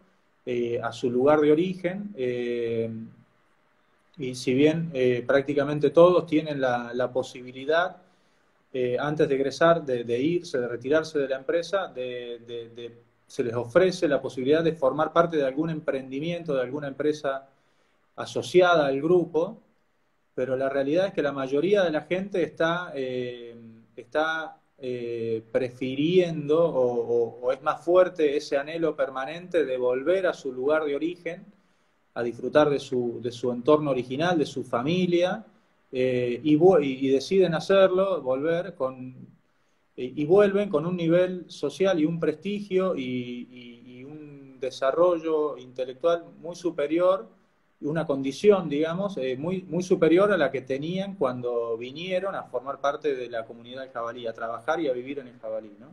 B: a su lugar de origen, y si bien prácticamente todos tienen la posibilidad, antes de egresar, de irse, de retirarse de la empresa, se les ofrece la posibilidad de formar parte de algún emprendimiento, de alguna empresa asociada al grupo, pero la realidad es que la mayoría de la gente está prefiriendo o es más fuerte ese anhelo permanente de volver a su lugar de origen, a disfrutar de su entorno original, de su familia, y deciden hacerlo, y vuelven con un nivel social y un prestigio y un desarrollo intelectual muy superior, y una condición, digamos, muy superior a la que tenían cuando vinieron a formar parte de la comunidad del jabalí, a trabajar y a vivir en el jabalí, ¿no?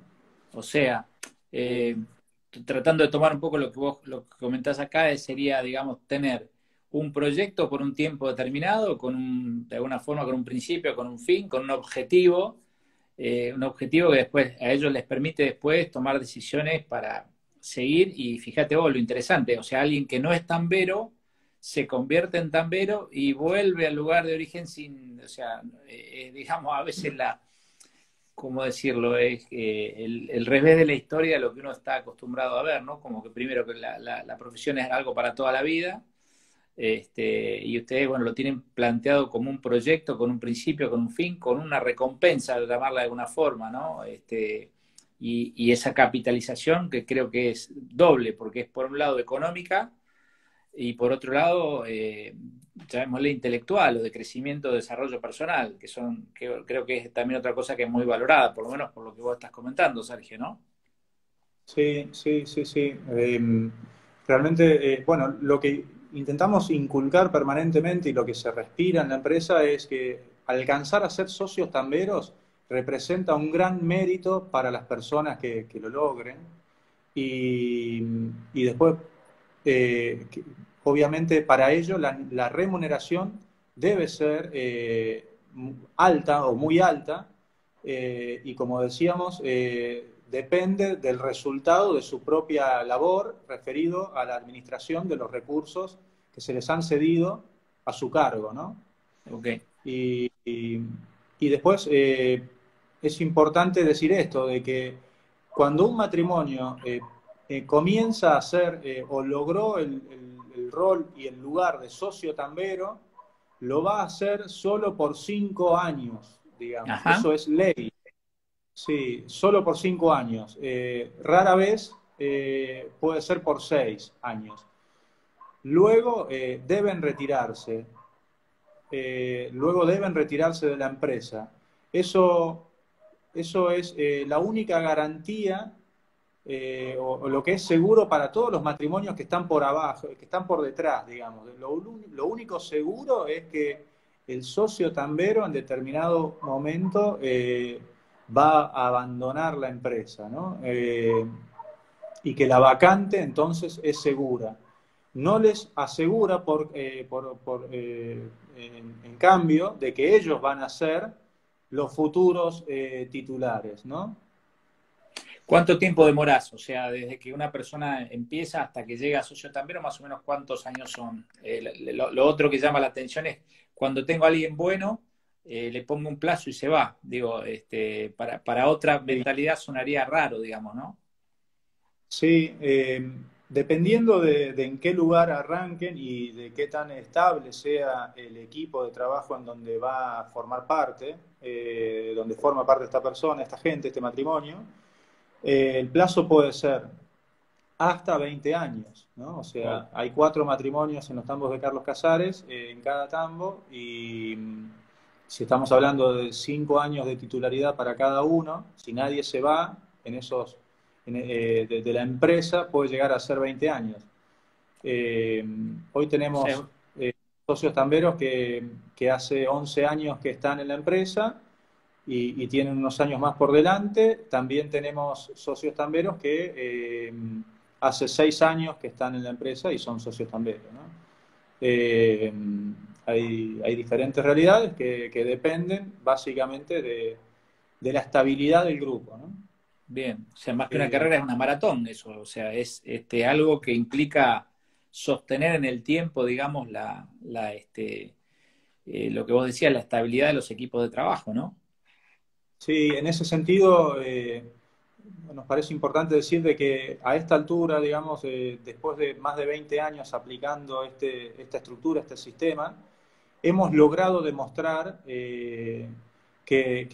A: O sea, eh, tratando de tomar un poco lo que vos lo que comentás acá, sería, digamos, tener un proyecto por un tiempo determinado, de alguna forma con un principio, con un fin, con un objetivo que después a ellos les permite después tomar decisiones para seguir. Y fíjate vos lo interesante, o sea, alguien que no es tambero se convierte en tambero y vuelve al lugar de origen sin, o sea, digamos, a veces ¿cómo decirlo? Es el revés de la historia de lo que uno está acostumbrado a ver, ¿no? Como que primero que la profesión es algo para toda la vida, y ustedes, bueno, lo tienen planteado como un proyecto, con un principio, con un fin, con una recompensa, al llamarla de alguna forma, ¿no? Y esa capitalización que creo que es doble, porque es por un lado económica y por otro lado, llamémosle intelectual o de crecimiento, desarrollo personal, que creo que es también otra cosa que es muy valorada, por lo menos por lo que vos estás comentando, Sergio, ¿no?
B: Sí, sí, sí, sí. Realmente, bueno, lo que intentamos inculcar permanentemente y lo que se respira en la empresa es que alcanzar a ser socios tamberos representa un gran mérito para las personas que lo logren. Y, y después, obviamente, para ello la remuneración debe ser alta o muy alta, y como decíamos, depende del resultado de su propia labor referido a la administración de los recursos que se les han cedido a su cargo, ¿no?
A: Ok.
B: Y después es importante decir esto, de que cuando un matrimonio comienza a ser o logró el rol y el lugar de socio tambero, lo va a hacer solo por 5 años, digamos.
A: Ajá.
B: Eso es ley. Sí, solo por 5 años. Rara vez puede ser por 6 años. Luego deben retirarse de la empresa. Eso, eso es la única garantía, o lo que es seguro para todos los matrimonios que están por abajo, que están por detrás, digamos. Lo único seguro es que el socio tambero en determinado momento va a abandonar la empresa, ¿no? Y que la vacante entonces es segura. No les asegura, en cambio, de que ellos van a ser los futuros titulares, ¿no?
A: ¿Cuánto tiempo demorás? O sea, desde que una persona empieza hasta que llega a socio tambero, más o menos cuántos años son. Lo otro que llama la atención es cuando tengo a alguien bueno, le pongo un plazo y se va. Digo, para otra
B: Sí,
A: mentalidad sonaría raro, digamos, ¿no?
B: sí, dependiendo de en qué lugar arranquen y de qué tan estable sea el equipo de trabajo en donde va a formar parte, donde forma parte esta persona, esta gente, este matrimonio, el plazo puede ser hasta 20 años, ¿no? O
A: Wow.
B: sea, hay 4 matrimonios en los tambos de Carlos Casares, en cada tambo, y si estamos hablando de 5 años de titularidad para cada uno, si nadie se va en esos, de la empresa, puede llegar a ser 20 años. Eh, Hoy
A: O sea,
B: tenemos socios tamberos que hace 11 años que están en la empresa y tienen unos años más por delante. También tenemos socios tamberos que hace 6 años que están en la empresa y son socios tamberos, ¿no? Eh, hay diferentes realidades que dependen básicamente de la estabilidad del grupo, ¿no?
A: Bien, o sea, más que una
B: Eh,
A: carrera es una maratón eso, o sea, es algo que implica sostener en el tiempo, digamos, lo que vos decías, la estabilidad de los equipos de trabajo, ¿no?
B: sí, en ese sentido, nos parece importante decir de que a esta altura, digamos, después de más de 20 años aplicando esta estructura, este sistema, hemos logrado demostrar que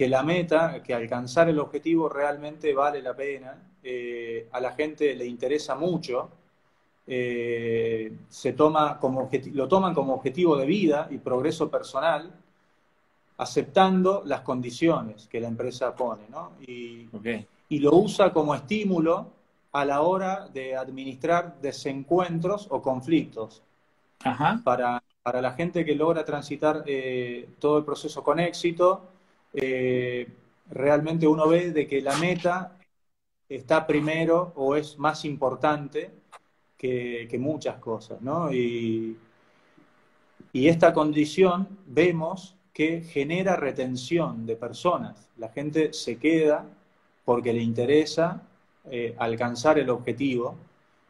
B: la meta, que alcanzar el objetivo realmente vale la pena, a la gente le interesa mucho, lo toman como objetivo de vida y progreso personal, aceptando las condiciones que la empresa pone, ¿no?
A: Ok.
B: Y lo usa como estímulo a la hora de administrar desencuentros o conflictos.
A: Ajá.
B: Para la gente que logra transitar todo el proceso con éxito, realmente uno ve de que la meta está primero o es más importante que muchas cosas, ¿no? Y esta condición vemos que genera retención de personas. La gente se queda porque le interesa alcanzar el objetivo.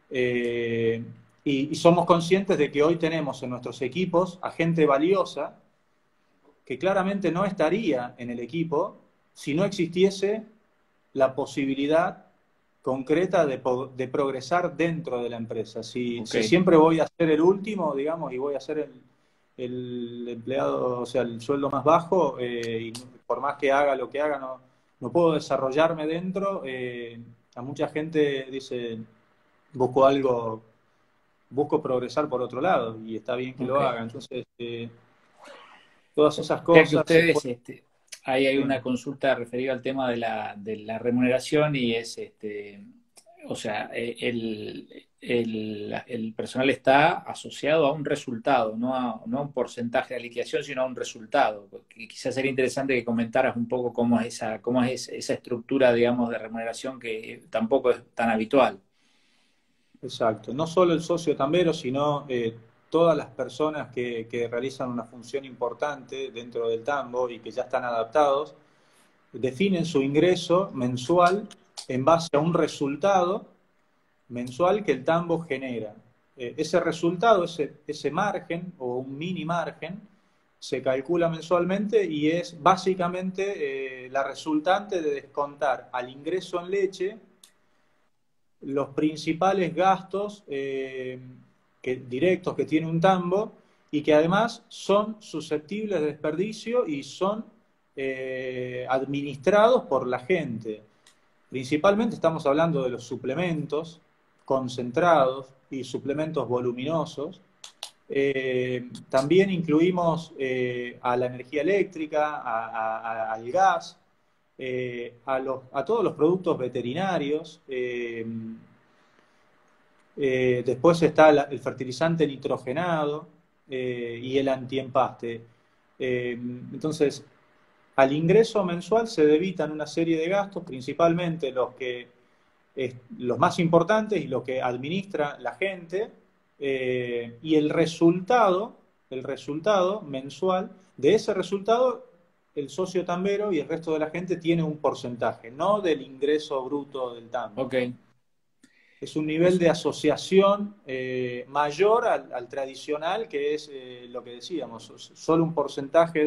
B: Eh, y somos conscientes de que hoy tenemos en nuestros equipos a gente valiosa que claramente no estaría en el equipo si no existiese la posibilidad concreta de progresar dentro de la empresa.
A: Ok.
B: Si siempre voy a ser el último, digamos, y voy a ser el empleado, o sea, el sueldo más bajo, y por más que haga lo que haga, no puedo desarrollarme dentro, a mucha gente dice, busco algo, busco progresar por otro lado, y está bien que lo
A: Ok.
B: haga. Entonces, todas esas
A: O sea que
B: cosas se
A: ustedes,
B: pueden...
A: ahí hay
B: Sí.
A: una consulta referida al tema de la remuneración y es, o sea, el personal está asociado a un resultado, no a un porcentaje de liquidación, sino a un resultado. Porque quizás sería interesante que comentaras un poco cómo es esa estructura, digamos, de remuneración que tampoco es tan habitual.
B: Exacto. No solo el socio tambero, sino todas las personas que realizan una función importante dentro del tambo y que ya están adaptados, definen su ingreso mensual en base a un resultado mensual que el tambo genera. Ese resultado, ese margen o un mini margen, se calcula mensualmente y es básicamente la resultante de descontar al ingreso en leche los principales gastos directos que tiene un tambo y que además son susceptibles de desperdicio y son administrados por la gente. Principalmente estamos hablando de los suplementos concentrados y suplementos voluminosos. También incluimos a la energía eléctrica, al gas, a todos los productos veterinarios. Después está el fertilizante nitrogenado y el antiempaste. Entonces, al ingreso mensual se debitan una serie de gastos, principalmente los más importantes y los que administra la gente, y el resultado mensual, de ese resultado, el socio tambero y el resto de la gente tiene un porcentaje, no del ingreso bruto del tambo,
A: Ok.
B: ¿no? Es un nivel de asociación mayor al tradicional, que es lo que decíamos, solo un porcentaje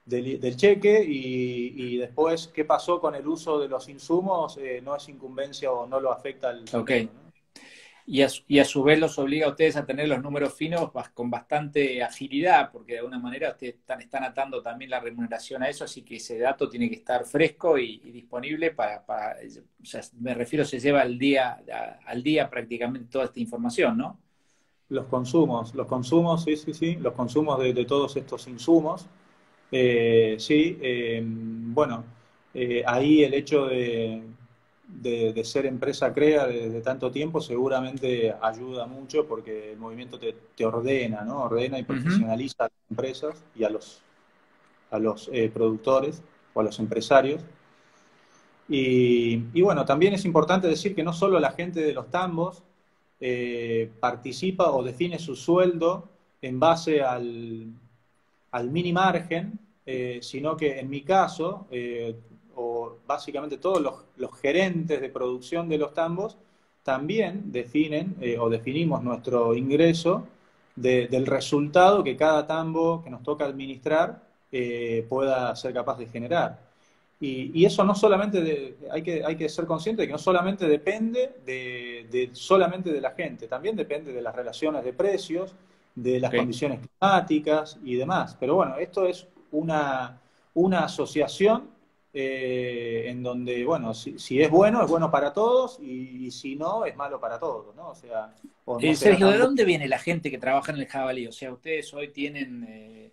B: del cheque y después qué pasó con el uso de los insumos no es incumbencia o no lo afecta al
A: Ok.
B: tambero, ¿no?
A: Y a su vez los obliga a ustedes a tener los números finos con bastante agilidad, porque de alguna manera ustedes están atando también la remuneración a eso, así que ese dato tiene que estar fresco y disponible o sea, me refiero, se lleva al día prácticamente toda esta información, ¿no?
B: Los consumos, sí, sí, sí, los consumos de todos estos insumos, sí, bueno, ahí el hecho de ser empresa CREA desde tanto tiempo seguramente ayuda mucho porque el movimiento te ordena, ¿no? Ordena y
A: Ujú.
B: profesionaliza a las empresas y a los productores o a los empresarios. Y bueno, también es importante decir que no solo la gente de los tambos participa o define su sueldo en base al mini margen, sino que en mi caso, o básicamente todos los gerentes de producción de los tambos, también definen o definimos nuestro ingreso del resultado que cada tambo que nos toca administrar pueda ser capaz de generar. Y eso no solamente, hay que ser consciente de que no solamente depende solamente de la gente, también depende de las relaciones de precios, de las
A: Ok.
B: condiciones climáticas y demás. Pero bueno, esto es una asociación en donde, bueno, si es bueno para todos y si no, es malo para todos, ¿no? O sea, o no será
A: Sergio, ¿de
B: tan bueno.
A: dónde viene la gente que trabaja en el jabalí? O sea, ustedes hoy tienen,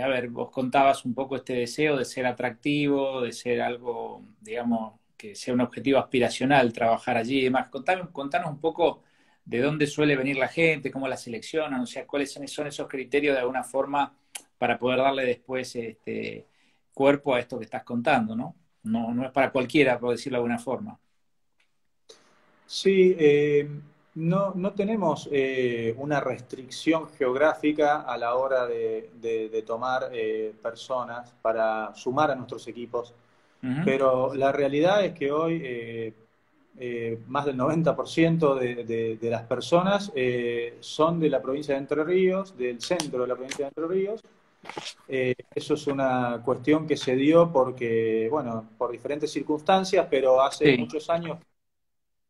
A: a ver, vos contabas un poco este deseo de ser atractivo, de ser algo, digamos, que sea un objetivo aspiracional trabajar allí y demás. Contanos un poco de dónde suele venir la gente, cómo la seleccionan, o sea, cuáles son esos criterios de alguna forma para poder darle después cuerpo a esto que estás contando, ¿no? No, no es para cualquiera, por decirlo de alguna forma.
B: Sí, no tenemos una restricción geográfica a la hora de tomar personas para sumar a nuestros equipos,
A: Ujú.
B: pero la realidad es que hoy más del 90% de las personas son de la provincia de Entre Ríos, del centro de la provincia de Entre Ríos. Eso es una cuestión que se dio porque, bueno, por diferentes circunstancias, pero hace
A: Sí.
B: muchos años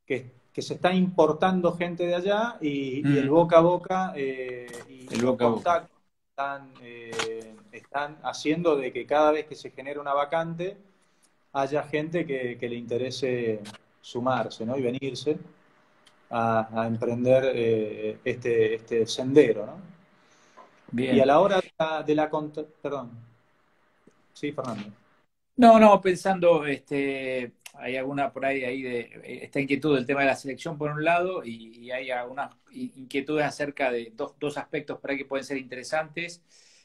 B: que se está importando gente de allá y el
A: Mm.
B: boca a boca y
A: El
B: los
A: boca a boca.
B: contactos están haciendo de que cada vez que se genera una vacante haya gente que le interese sumarse, ¿no? Y venirse a emprender este sendero, ¿no? Y a
A: Bien.
B: la hora perdón, sí, Fernando.
A: No, no, pensando, hay alguna por ahí de esta inquietud del tema de la selección por un lado y hay algunas inquietudes acerca de dos aspectos por ahí que pueden ser interesantes,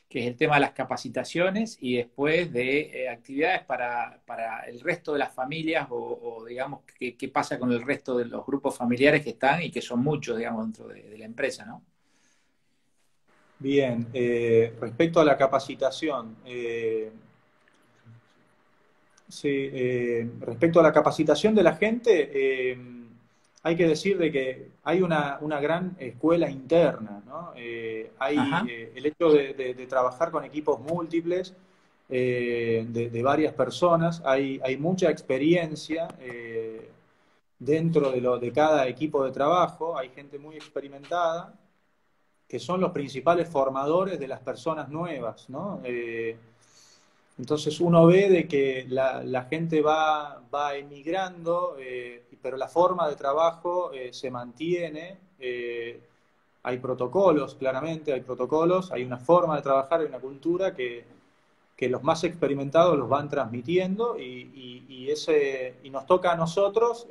A: que es el tema de las capacitaciones y después de actividades para el resto de las familias o digamos, qué pasa con el resto de los grupos familiares que están y que son muchos, digamos, dentro de la empresa, ¿no?
B: Bien, respecto a la capacitación, sí, respecto a la capacitación de la gente, hay que decir de que hay una gran escuela interna, ¿no? Hay
A: Ajá.
B: el hecho de trabajar con equipos múltiples, de varias personas, hay mucha experiencia dentro de cada equipo de trabajo, hay gente muy experimentada que son los principales formadores de las personas nuevas, ¿no? Entonces uno ve de que la gente va emigrando, pero la forma de trabajo se mantiene. Hay protocolos, claramente, hay protocolos, hay una forma de trabajar, hay una cultura que los más experimentados los van transmitiendo y nos toca a nosotros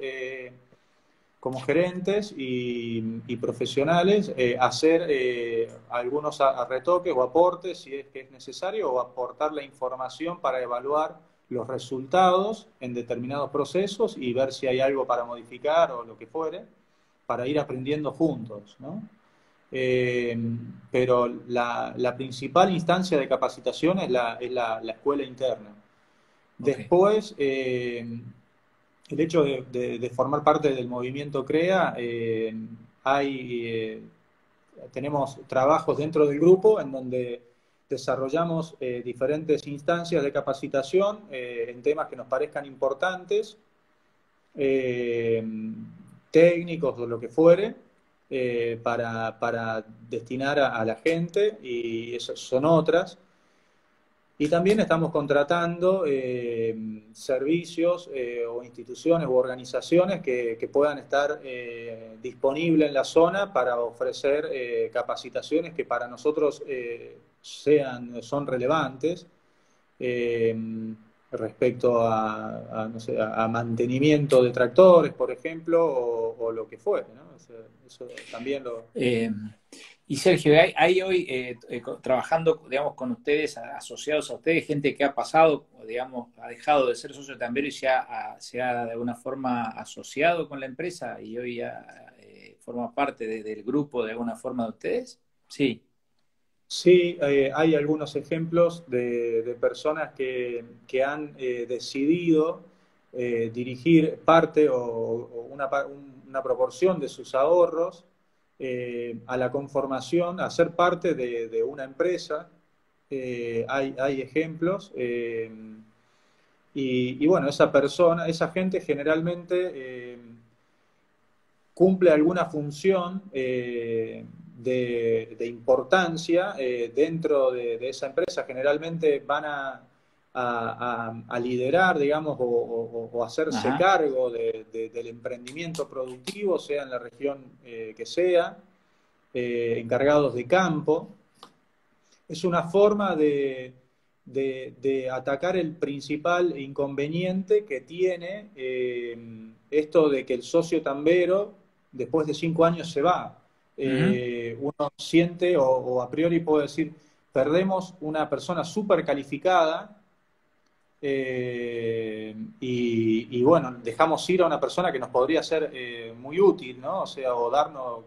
B: como gerentes y profesionales hacer algunos retoques o aportes si es que es necesario o aportar la información para evaluar los resultados en determinados procesos y ver si hay algo para modificar o lo que fuere, para ir aprendiendo juntos, ¿no? Eh, pero la principal instancia de capacitación es la escuela interna.
A: Ok.
B: Después, el hecho de formar parte del movimiento CREA, tenemos trabajos dentro del grupo en donde desarrollamos diferentes instancias de capacitación en temas que nos parezcan importantes, eh, técnicos o lo que fuere, para destinar a la gente, y esas son otras. Y también estamos contratando servicios o instituciones u organizaciones que puedan estar disponibles en la zona para ofrecer capacitaciones que para nosotros son relevantes. Eh, respecto no sé, a mantenimiento de tractores, por ejemplo, o lo que fuere, ¿no? Eso también lo...
A: Eh, y Sergio, hay hoy trabajando, digamos, con ustedes, asociados a ustedes, gente que ha pasado, digamos, ha dejado de ser socio tambero y se ha de alguna forma asociado con la empresa y hoy ya forma parte del grupo de alguna forma de ustedes? Sí.
B: Sí, hay algunos ejemplos de personas que han decidido dirigir parte o una proporción de sus ahorros a la conformación, a ser parte de una empresa. Hay ejemplos. Y bueno, esa gente generalmente cumple alguna función de importancia dentro de esa empresa. Generalmente van a liderar, digamos, o hacerse
A: Ajá.
B: cargo del emprendimiento productivo, sea en la región que sea, encargados de campo. Es una forma de atacar el principal inconveniente que tiene esto de que el socio tambero después de 5 años se va.
A: Ujú.
B: Uno siente o a priori puede decir, perdemos una persona súper calificada y bueno, dejamos ir a una persona que nos podría ser muy útil, ¿no? O sea, o darnos,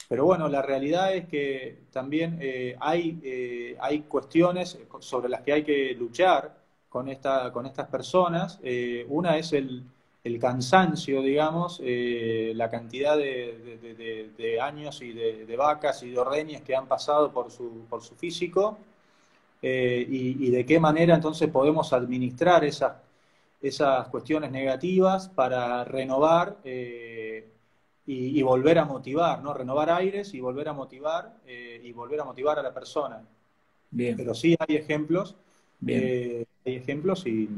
B: pero bueno, la realidad es que también hay cuestiones sobre las que hay que luchar con estas personas. Una es el cansancio, digamos, la cantidad de años y de vacas y de ordeñas que han pasado por su físico, y de qué manera entonces podemos administrar esas cuestiones negativas para renovar y volver a motivar, ¿no? Renovar aires y volver a motivar a la persona.
A: Bien,
B: Pero sí
A: bien.
B: hay ejemplos y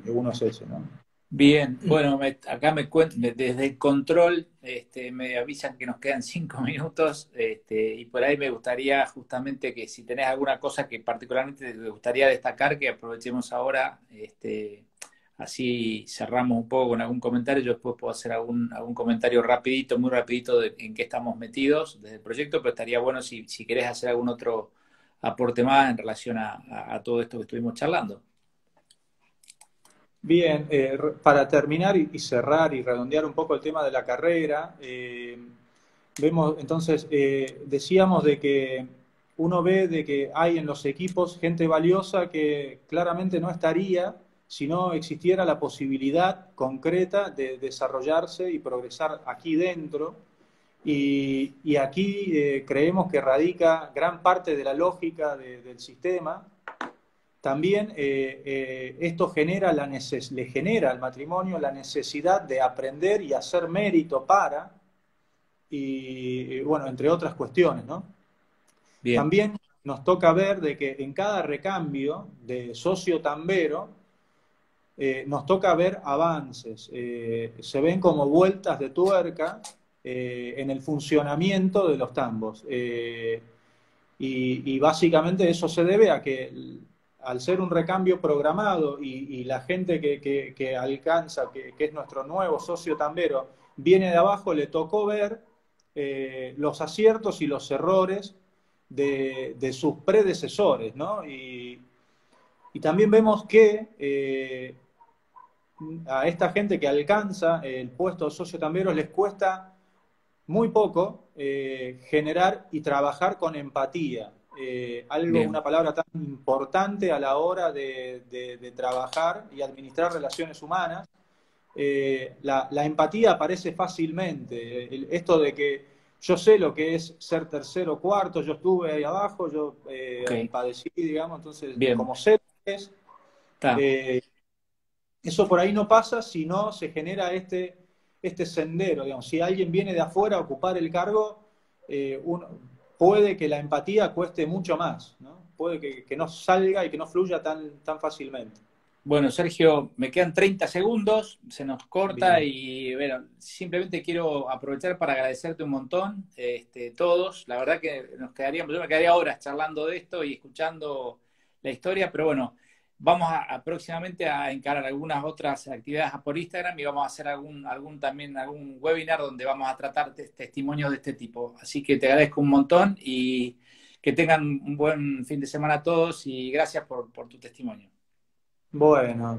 B: uno es ese, ¿no?
A: Bien, bueno, acá me cuentan, desde el control, me avisan que nos quedan 5 minutos, y por ahí me gustaría justamente que si tenés alguna cosa que particularmente te gustaría destacar, que aprovechemos ahora, así cerramos un poco con algún comentario, yo después puedo hacer algún comentario rapidito, muy rapidito en qué estamos metidos desde el proyecto, pero estaría bueno si querés hacer algún otro aporte más en relación a todo esto que estuvimos charlando.
B: Bien, para terminar y cerrar y redondear un poco el tema de la carrera, vemos entonces, decíamos de que uno ve de que hay en los equipos gente valiosa que claramente no estaría si no existiera la posibilidad concreta de desarrollarse y progresar aquí dentro. Y aquí creemos que radica gran parte de la lógica del sistema. También esto le genera al matrimonio la necesidad de aprender y hacer mérito para, y bueno, entre otras cuestiones, ¿no?
A: Bien,
B: También nos toca ver de que en cada recambio de socio tambero nos toca ver avances, se ven como vueltas de tuerca en el funcionamiento de los tambos. Y básicamente eso se debe a que al ser un recambio programado y la gente que alcanza, que es nuestro nuevo socio tambero, viene de abajo, le tocó ver los aciertos y los errores de sus predecesores, ¿no? Y también vemos que a esta gente que alcanza el puesto de socio tambero les cuesta muy poco generar y trabajar con empatía.
A: bien.
B: Una palabra tan importante a la hora de trabajar y administrar relaciones humanas. La empatía aparece fácilmente. Esto de que yo sé lo que es ser tercero o cuarto, yo estuve ahí abajo, yo
A: Ok,
B: padecí, digamos, entonces
A: bien.
B: como sé lo que es,
A: Está.
B: eh, eso por ahí no pasa si no se genera este sendero, digamos. Si alguien viene de afuera a ocupar el cargo, puede que la empatía cueste mucho más, ¿no? Puede que no salga y que no fluya tan fácilmente.
A: Bueno, Sergio, me quedan 30 segundos, se nos corta
B: Bien.
A: y bueno, simplemente quiero aprovechar para agradecerte un montón, todos. La verdad que yo me quedaría horas charlando de esto y escuchando la historia, pero bueno, vamos próximamente a encarar algunas otras actividades por Instagram y vamos a hacer también algún webinar donde vamos a tratar testimonios de este tipo. Así que te agradezco un montón y que tengan un buen fin de semana a todos y gracias por tu testimonio.
B: Bueno.